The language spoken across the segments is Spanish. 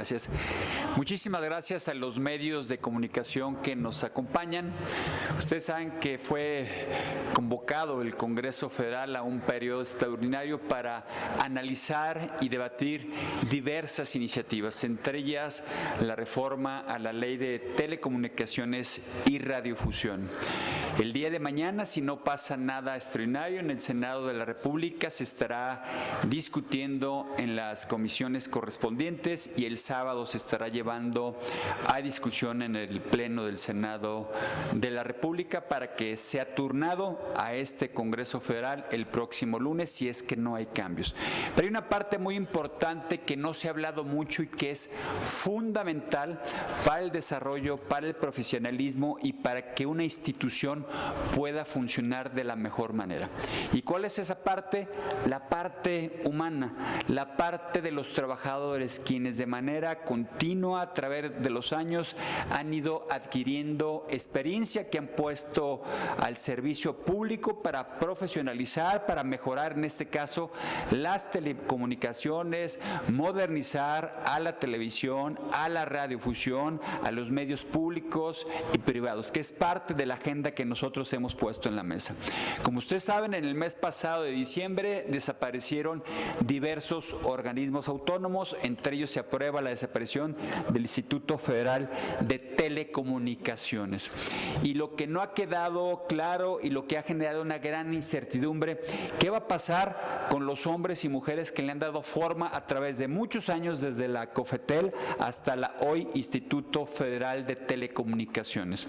gracias. Muchísimas gracias a los medios de comunicación que nos acompañan. Ustedes saben que fue convocado el Congreso Federal a un periodo extraordinario para analizar y debatir diversas iniciativas, entre ellas la reforma a la Ley de Telecomunicaciones y Radiofusión. El día de mañana, si no pasa nada extraordinario, en el Senado de la República se estará discutiendo en las comisiones correspondientes y el sábado se estará llevando a discusión en el Pleno del Senado de la República para que sea turnado a este Congreso Federal el próximo lunes, si es que no hay cambios. Pero hay una parte muy importante que no se ha hablado mucho y que es fundamental para el desarrollo, para el profesionalismo y para que una institución pueda funcionar de la mejor manera. ¿Y cuál es esa parte? La parte humana, la parte de los trabajadores, quienes de manera continua a través de los años han ido adquiriendo experiencia que han puesto al servicio público para profesionalizar, para mejorar en este caso las telecomunicaciones, modernizar a la televisión, a la radiofusión, a los medios públicos y privados, que es parte de la agenda que nosotros hemos puesto en la mesa. Como ustedes saben, en el mes pasado de diciembre desaparecieron diversos organismos autónomos, entre ellos se aprueba la desaparición del Instituto Federal de Telecomunicaciones. Y lo que no ha quedado claro y lo que ha generado una gran incertidumbre, ¿qué va a pasar con los hombres y mujeres que le han dado forma a través de muchos años, desde la COFETEL hasta la hoy Instituto Federal de Telecomunicaciones?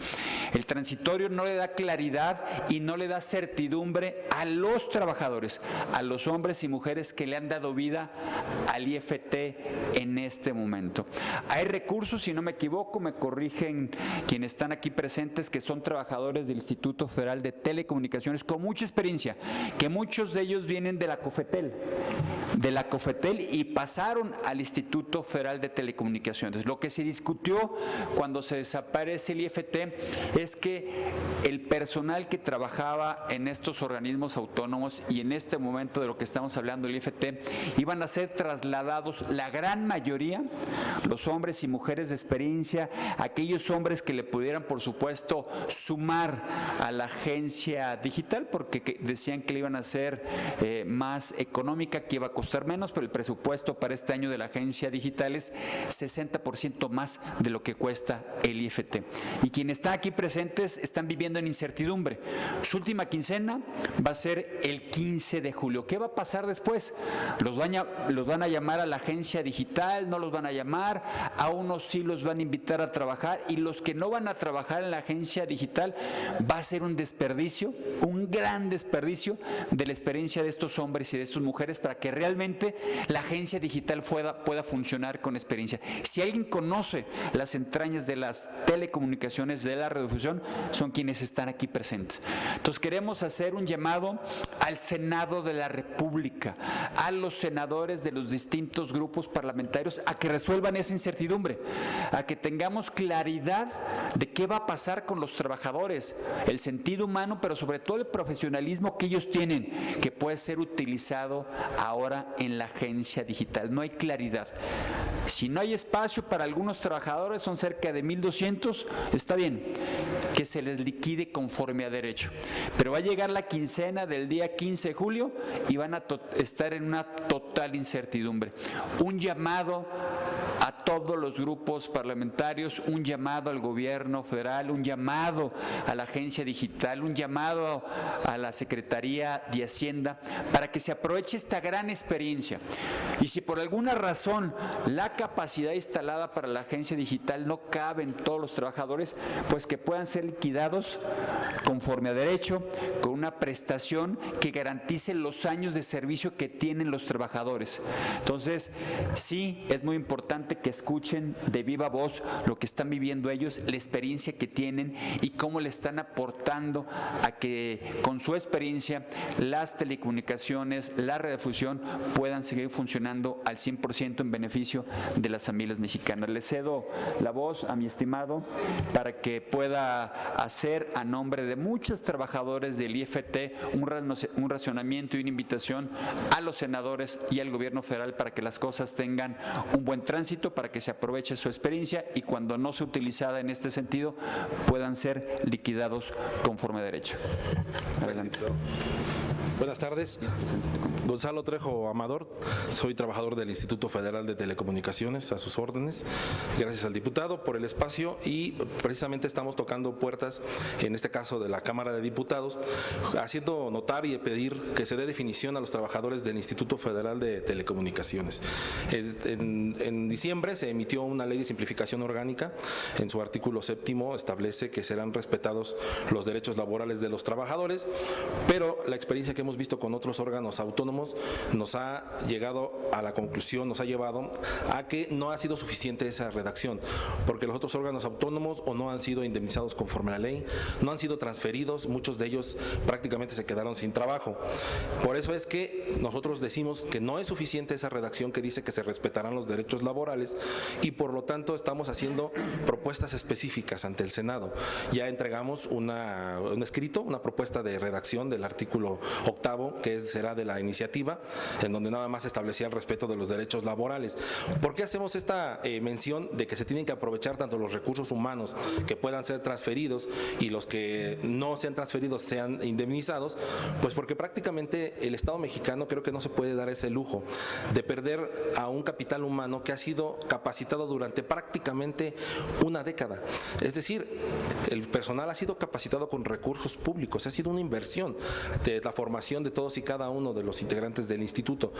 El transitorio no le da claridad y no le da certidumbre a los trabajadores, a los hombres y mujeres que le han dado vida al IFT en este momento. Hay recursos, si no me equivoco, me corrigen quienes están aquí presentes, que son trabajadores del Instituto Federal de Telecomunicaciones con mucha experiencia, que muchos de ellos vienen de la COFETEL y pasaron al Instituto Federal de Telecomunicaciones. Lo que se discutió cuando se desaparece el IFT es que el personal que trabajaba en estos organismos autónomos y en este momento de lo que estamos hablando, el IFT, iban a ser trasladados, la gran mayoría, los hombres y mujeres de experiencia, aquellos hombres que le pudieran, por supuesto, sumar a la agencia digital, porque decían que le iban a hacer más económica, que iba a costar menos, pero el presupuesto para este año de la agencia digital es 60% más de lo que cuesta el IFT. Y quienes están aquí presentes están viviendo en incertidumbre. Su última quincena va a ser el 15 de julio. ¿Qué va a pasar después? ¿Los van a llamar a la agencia digital? ¿No los van a llamar? A unos sí los van a invitar a trabajar, y los que no van a trabajar en la agencia digital va a ser un desperdicio, un gran desperdicio de la experiencia de estos hombres y de estas mujeres para que realmente la agencia digital pueda funcionar con experiencia. Si alguien conoce las entrañas de las telecomunicaciones, de la radiodifusión, son quienes están aquí presentes. Entonces queremos hacer un llamado al Senado de la República, a los senadores de los distintos grupos parlamentarios, a que resuelvan esa incertidumbre, a que tengamos claridad de qué va a pasar con los trabajadores, el sentido humano, pero sobre todo el profesionalismo que ellos tienen, que puede ser utilizado ahora en la agencia digital. No hay claridad. Si no hay espacio para algunos trabajadores, son cerca de 1,200, está bien, que se les liquide conforme a derecho. Pero va a llegar la quincena del día 15 de julio y van a estar en una total incertidumbre. Un llamado a todos los grupos parlamentarios, un llamado al gobierno federal, un llamado a la agencia digital, un llamado a la Secretaría de Hacienda para que se aproveche esta gran experiencia. Y si por alguna razón la capacidad instalada para la agencia digital no cabe en todos los trabajadores, pues que puedan ser liquidados conforme a derecho, con una prestación que garantice los años de servicio que tienen los trabajadores. Entonces, sí, es muy importante que escuchen de viva voz lo que están viviendo ellos, la experiencia que tienen y cómo le están aportando a que con su experiencia las telecomunicaciones, la radiodifusión puedan seguir funcionando al 100% en beneficio de las familias mexicanas. Le cedo la voz a mi estimado para que pueda hacer a nombre de muchos trabajadores del IFT un racionamiento y una invitación a los senadores y al gobierno federal para que las cosas tengan un buen tránsito, para que se aproveche su experiencia y cuando no sea utilizada en este sentido puedan ser liquidados conforme a derecho. Adelante. Buenas tardes. Gonzalo Trejo Amador, soy trabajador del Instituto Federal de Telecomunicaciones, a sus órdenes. Gracias al diputado por el espacio y precisamente estamos tocando puertas, en este caso de la Cámara de Diputados, haciendo notar y pedir que se dé definición a los trabajadores del Instituto Federal de Telecomunicaciones. En diciembre se emitió una ley de simplificación orgánica. En su artículo 7º establece que serán respetados los derechos laborales de los trabajadores, pero la experiencia que hemos visto con otros órganos autónomos nos ha llegado a la conclusión, nos ha llevado a que no ha sido suficiente esa redacción, porque los otros órganos autónomos o no han sido indemnizados conforme a la ley, no han sido transferidos, muchos de ellos prácticamente se quedaron sin trabajo. Por eso es que nosotros decimos que no es suficiente esa redacción que dice que se respetarán los derechos laborales y por lo tanto estamos haciendo propuestas específicas ante el Senado. Ya entregamos un escrito, una propuesta de redacción del artículo 8º, que será de la iniciativa, en donde nada más establecía el respeto de los derechos laborales. ¿Por qué hacemos esta mención de que se tienen que aprovechar tanto los recursos humanos que puedan ser transferidos y los que no sean transferidos sean indemnizados? Pues porque prácticamente el Estado mexicano creo que no se puede dar ese lujo de perder a un capital humano que ha sido capacitado durante prácticamente una década. Es decir, el personal ha sido capacitado con recursos públicos, ha sido una inversión de la formación de todos y cada uno de los integrantes del instituto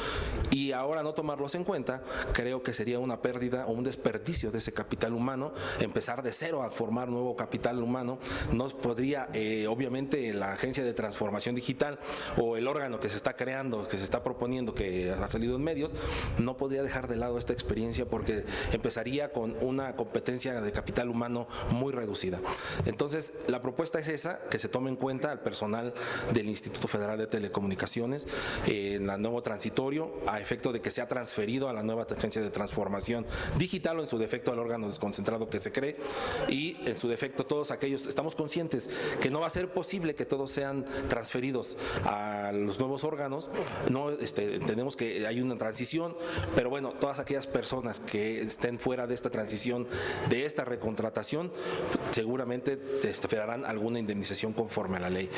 y ahora no tomarlos en cuenta creo que sería una pérdida o un desperdicio de ese capital humano. Empezar de cero a formar nuevo capital humano no podría, obviamente la Agencia de Transformación Digital o el órgano que se está creando, que se está proponiendo, que ha salido en medios, no podría dejar de lado esta experiencia porque empezaría con una competencia de capital humano muy reducida. Entonces la propuesta es esa, que se tome en cuenta al personal del Instituto Federal de Telecomunicaciones en el nuevo transitorio, a efecto de que sea transferido a la nueva Agencia de Transformación Digital o en su defecto al órgano desconcentrado que se cree y en su defecto todos aquellos, estamos conscientes que no va a ser posible que todos sean transferidos a los nuevos órganos, no entendemos que hay una transición, pero bueno, todas aquellas personas que estén fuera de esta transición, de esta recontratación, seguramente te esperarán alguna indemnización conforme a la ley.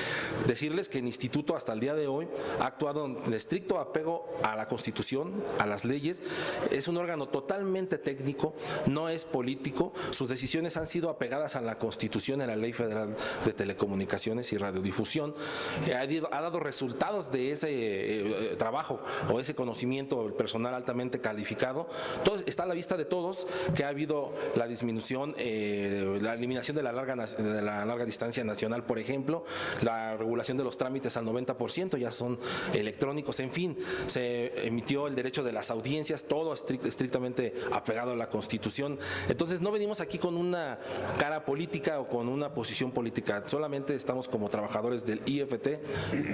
Decirles que el instituto hasta el día de hoy ha actuado en estricto apego a la Constitución, a las leyes, es un órgano totalmente técnico, no es político, sus decisiones han sido apegadas a la Constitución, a la Ley Federal de Telecomunicaciones y Radiodifusión, ha dado resultados de ese trabajo o ese conocimiento, el personal altamente calificado. Entonces está a la vista de todos que ha habido la disminución, la eliminación de la larga distancia nacional, por ejemplo, la regulación de los trámites al 90% ya son electrónicos, en fin, se emitió el derecho de las audiencias, todo estrictamente apegado a la Constitución. Entonces no venimos aquí con una cara política o con una posición política, solamente estamos como trabajadores del IFT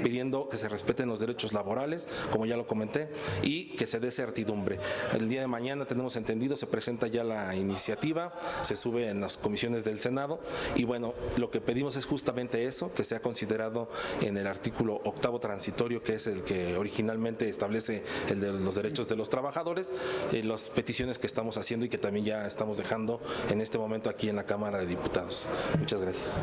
pidiendo que se respeten los derechos laborales, como ya lo comenté, y que se dé certidumbre. El día de mañana tenemos entendido, se presenta ya la iniciativa, se sube en las comisiones del Senado y bueno, lo que pedimos es justamente eso, que sea considerado en el artículo 8º transitorio, que es el que originalmente establece el de los derechos de los trabajadores, las peticiones que estamos haciendo y que también ya estamos dejando en este momento aquí en la Cámara de Diputados. Muchas gracias.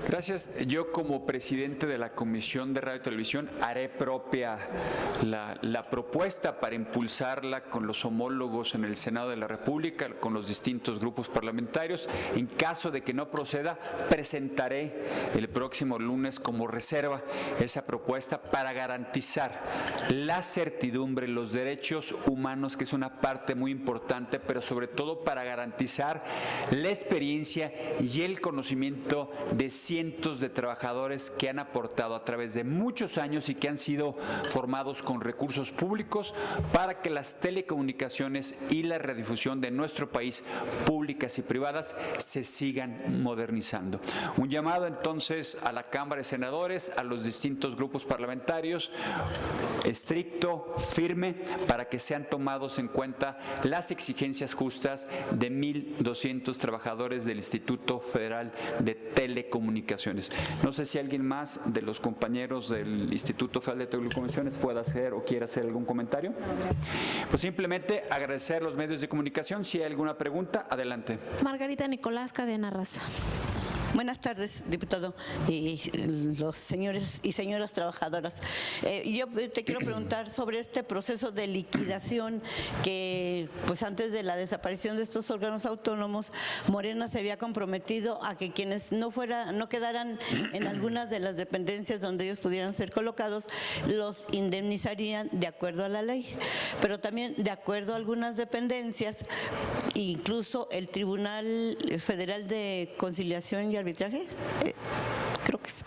Gracias. Yo como presidente de la Comisión de Radio y Televisión haré propia la propuesta para impulsarla con los homólogos en el Senado de la República, con los distintos grupos parlamentarios. En caso de que no proceda, presentaré el próximo lunes como reserva esa propuesta para garantizar la certidumbre, los derechos humanos, que es una parte muy importante, pero sobre todo para garantizar la experiencia y el conocimiento de cientos cientos de trabajadores que han aportado a través de muchos años y que han sido formados con recursos públicos para que las telecomunicaciones y la radiodifusión de nuestro país, públicas y privadas, se sigan modernizando. Un llamado entonces a la Cámara de Senadores, a los distintos grupos parlamentarios, estricto, firme, para que sean tomados en cuenta las exigencias justas de 1,200 trabajadores del Instituto Federal de Telecomunicaciones. No sé si alguien más de los compañeros del Instituto Federal de Telecomunicaciones pueda hacer o quiera hacer algún comentario. Pues simplemente agradecer a los medios de comunicación. Si hay alguna pregunta, adelante. Margarita Nicolás, Cadena Raza. Buenas tardes, diputado, y los señores y señoras trabajadoras. Yo te quiero preguntar sobre este proceso de liquidación que, pues antes de la desaparición de estos órganos autónomos, Morena se había comprometido a que quienes no quedaran en algunas de las dependencias donde ellos pudieran ser colocados, los indemnizarían de acuerdo a la ley, pero también de acuerdo a algunas dependencias, incluso el Tribunal Federal de Conciliación y Arbitraje, creo que es.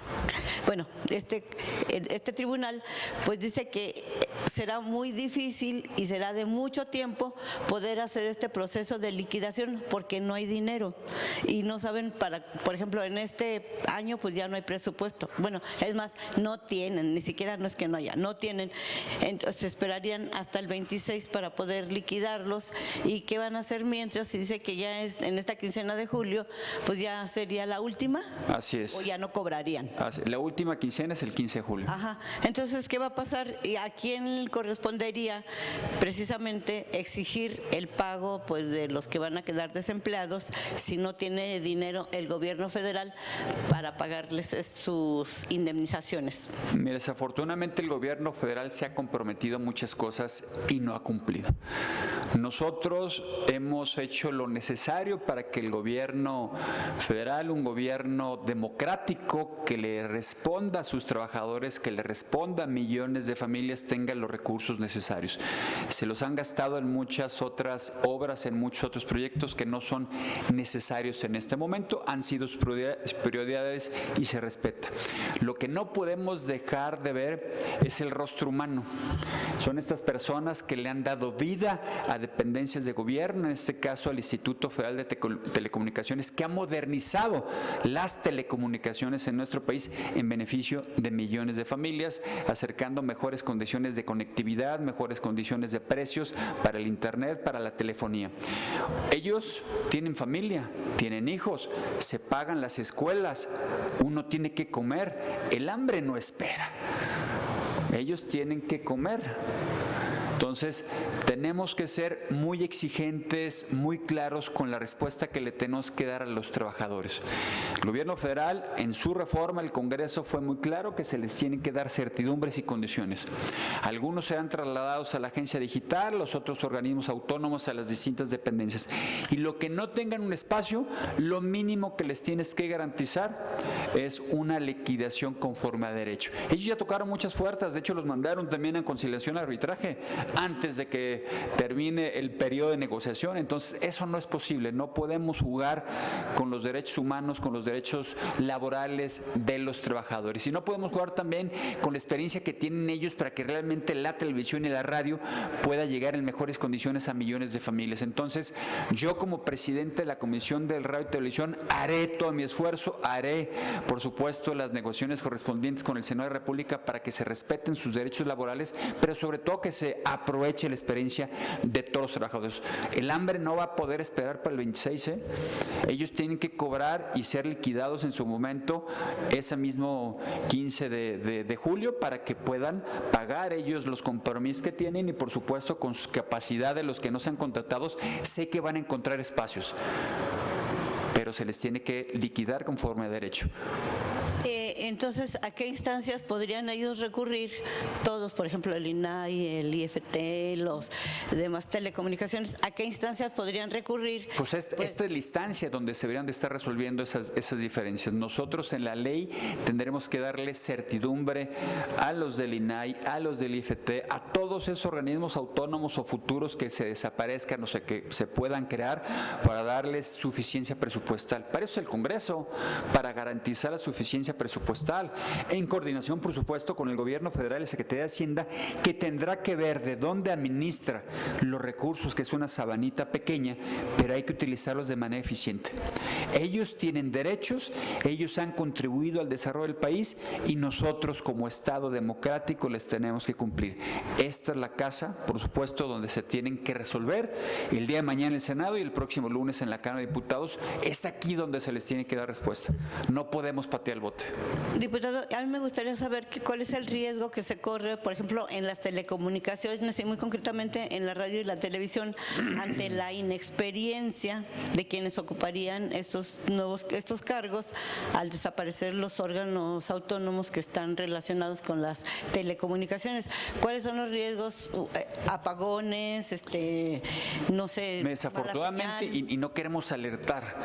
Bueno, este tribunal pues dice que será muy difícil y será de mucho tiempo poder hacer este proceso de liquidación porque no hay dinero y no saben por ejemplo, en este año pues ya no hay presupuesto. Bueno, es más, no tienen, ni siquiera no es que no haya, no tienen. Entonces esperarían hasta el 26 para poder liquidarlos. ¿Y qué van a hacer mientras? Si dice que ya es en esta quincena de julio, pues ya sería la última. Así es. O ya no cobrarían. La última quincena es el 15 de julio. Ajá. Entonces, ¿qué va a pasar? ¿Y a quién correspondería precisamente exigir el pago pues de los que van a quedar desempleados si no tiene dinero el gobierno federal para pagarles sus indemnizaciones? Mira, desafortunadamente el gobierno federal se ha comprometido a muchas cosas y no ha cumplido. Nosotros hemos hecho lo necesario para que el gobierno federal, un gobierno democrático que le responda a sus trabajadores, que le responda a millones de familias, tenga los recursos necesarios. Se los han gastado en muchas otras obras, en muchos otros proyectos que no son necesarios en este momento, han sido sus prioridades y se respeta. Lo que no podemos dejar de ver es el rostro humano. Son estas personas que le han dado vida a dependencias de gobierno, en este caso al Instituto Federal de Telecomunicaciones, que ha modernizado las telecomunicaciones en nuestro país en beneficio de millones de familias, acercando mejores condiciones de conectividad, mejores condiciones de precios para el internet, para la telefonía. Ellos tienen familia, tienen hijos, se pagan las escuelas, uno tiene que comer, el hambre no espera. Ellos tienen que comer. Entonces, tenemos que ser muy exigentes, muy claros con la respuesta que le tenemos que dar a los trabajadores. El gobierno federal, en su reforma, el Congreso fue muy claro que se les tienen que dar certidumbres y condiciones. Algunos serán trasladados a la agencia digital, los otros organismos autónomos a las distintas dependencias. Y lo que no tengan un espacio, lo mínimo que les tienes que garantizar es una liquidación conforme a derecho. Ellos ya tocaron muchas puertas, de hecho los mandaron también a conciliación y arbitraje antes de que termine el periodo de negociación. Entonces eso no es posible, no podemos jugar con los derechos humanos, con los derechos laborales de los trabajadores, y no podemos jugar también con la experiencia que tienen ellos para que realmente la televisión y la radio pueda llegar en mejores condiciones a millones de familias. Entonces yo, como presidente de la Comisión del Radio y Televisión, haré todo mi esfuerzo, haré por supuesto las negociaciones correspondientes con el Senado de la República para que se respeten sus derechos laborales, pero sobre todo que se aproveche la experiencia de todos los trabajadores. El hambre no va a poder esperar para el 26, Ellos tienen que cobrar y ser liquidados en su momento ese mismo 15 de julio para que puedan pagar ellos los compromisos que tienen, y por supuesto con su capacidad de los que no sean contratados, sé que van a encontrar espacios, pero se les tiene que liquidar conforme a derecho. Entonces, ¿a qué instancias podrían ellos recurrir? Todos, por ejemplo, el INAI, el IFT, los demás telecomunicaciones, ¿a qué instancias podrían recurrir? Pues esta es la instancia donde se deberían de estar resolviendo esas diferencias. Nosotros en la ley tendremos que darle certidumbre a los del INAI, a los del IFT, a todos esos organismos autónomos o futuros que se desaparezcan, o sea, que se puedan crear, para darles suficiencia presupuestal. Para eso es el Congreso, para garantizar la suficiencia presupuestal, en coordinación, por supuesto, con el Gobierno Federal y la Secretaría de Hacienda, que tendrá que ver de dónde administra los recursos, que es una sabanita pequeña, pero hay que utilizarlos de manera eficiente. Ellos tienen derechos, ellos han contribuido al desarrollo del país y nosotros como Estado democrático les tenemos que cumplir. Esta es la casa, por supuesto, donde se tienen que resolver el día de mañana en el Senado y el próximo lunes en la Cámara de Diputados. Es aquí donde se les tiene que dar respuesta. No podemos patear el bote. Diputado, a mí me gustaría saber cuál es el riesgo que se corre, por ejemplo, en las telecomunicaciones y muy concretamente en la radio y la televisión, ante la inexperiencia de quienes ocuparían estos cargos al desaparecer los órganos autónomos que están relacionados con las telecomunicaciones. ¿Cuáles son los riesgos? Apagones, no sé. Desafortunadamente, y no queremos alertar,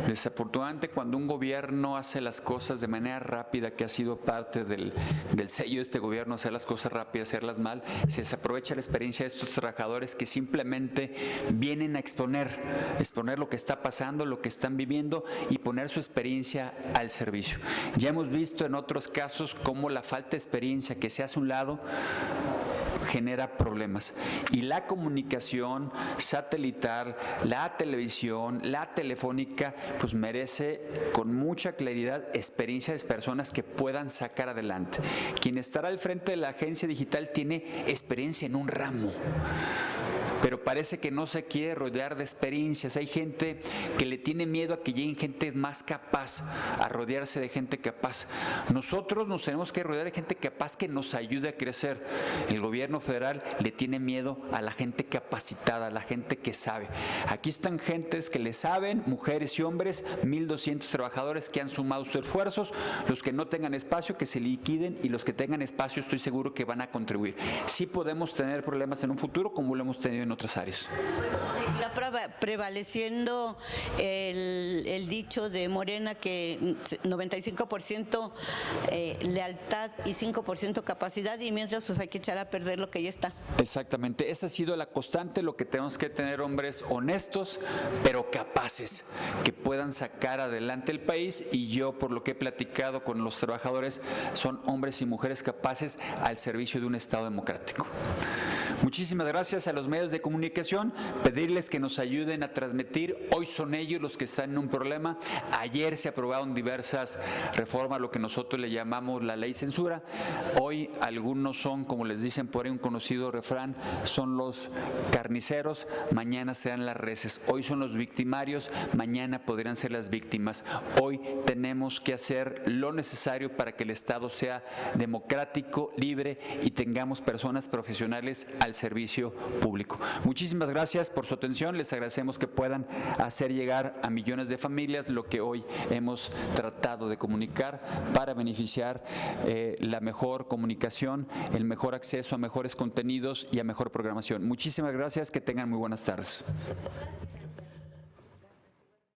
desafortunadamente cuando un gobierno hace las cosas de manera rápida, que ha sido parte del sello de este gobierno, hacer las cosas rápidas, hacerlas mal, se aprovecha la experiencia de estos trabajadores que simplemente vienen a exponer lo que está pasando, lo que están viviendo y poner su experiencia al servicio. Ya hemos visto en otros casos cómo la falta de experiencia que se hace a un lado genera problemas. Y la comunicación satelital, la televisión, la telefónica, pues merece con mucha claridad experiencia de personas que puedan sacar adelante. Quien estará al frente de la agencia digital tiene experiencia en un ramo, pero parece que no se quiere rodear de experiencias. Hay gente que le tiene miedo a que lleguen gente más capaz, a rodearse de gente capaz. Nosotros nos tenemos que rodear de gente capaz que nos ayude a crecer. El gobierno federal le tiene miedo a la gente capacitada, a la gente que sabe. Aquí están gentes que le saben, mujeres y hombres, 1,200 trabajadores que han sumado sus esfuerzos. Los que no tengan espacio, que se liquiden, y los que tengan espacio estoy seguro que van a contribuir. Sí podemos tener problemas en un futuro como lo hemos tenido en otras áreas. ¿Seguirá prevaleciendo el dicho de Morena que 95% lealtad y 5% capacidad, y mientras pues hay que echar a perder lo que ya está? Exactamente, esa ha sido la constante. Lo que tenemos que tener, hombres honestos pero capaces, que puedan sacar adelante el país, y yo, por lo que he platicado con los trabajadores, son hombres y mujeres capaces al servicio de un Estado democrático. Muchísimas gracias a los medios de comunicación, pedirles que nos ayuden a transmitir. Hoy son ellos los que están en un problema. Ayer se aprobaron diversas reformas, lo que nosotros le llamamos la ley censura. Hoy algunos son, como les dicen por ahí un conocido refrán, son los carniceros, mañana serán las reses. Hoy son los victimarios, mañana podrán ser las víctimas. Hoy tenemos que hacer lo necesario para que el Estado sea democrático, libre y tengamos personas profesionales al servicio público. Muchísimas gracias por su atención. Les agradecemos que puedan hacer llegar a millones de familias lo que hoy hemos tratado de comunicar para beneficiar la mejor comunicación, el mejor acceso a mejores contenidos y a mejor programación. Muchísimas gracias, que tengan muy buenas tardes.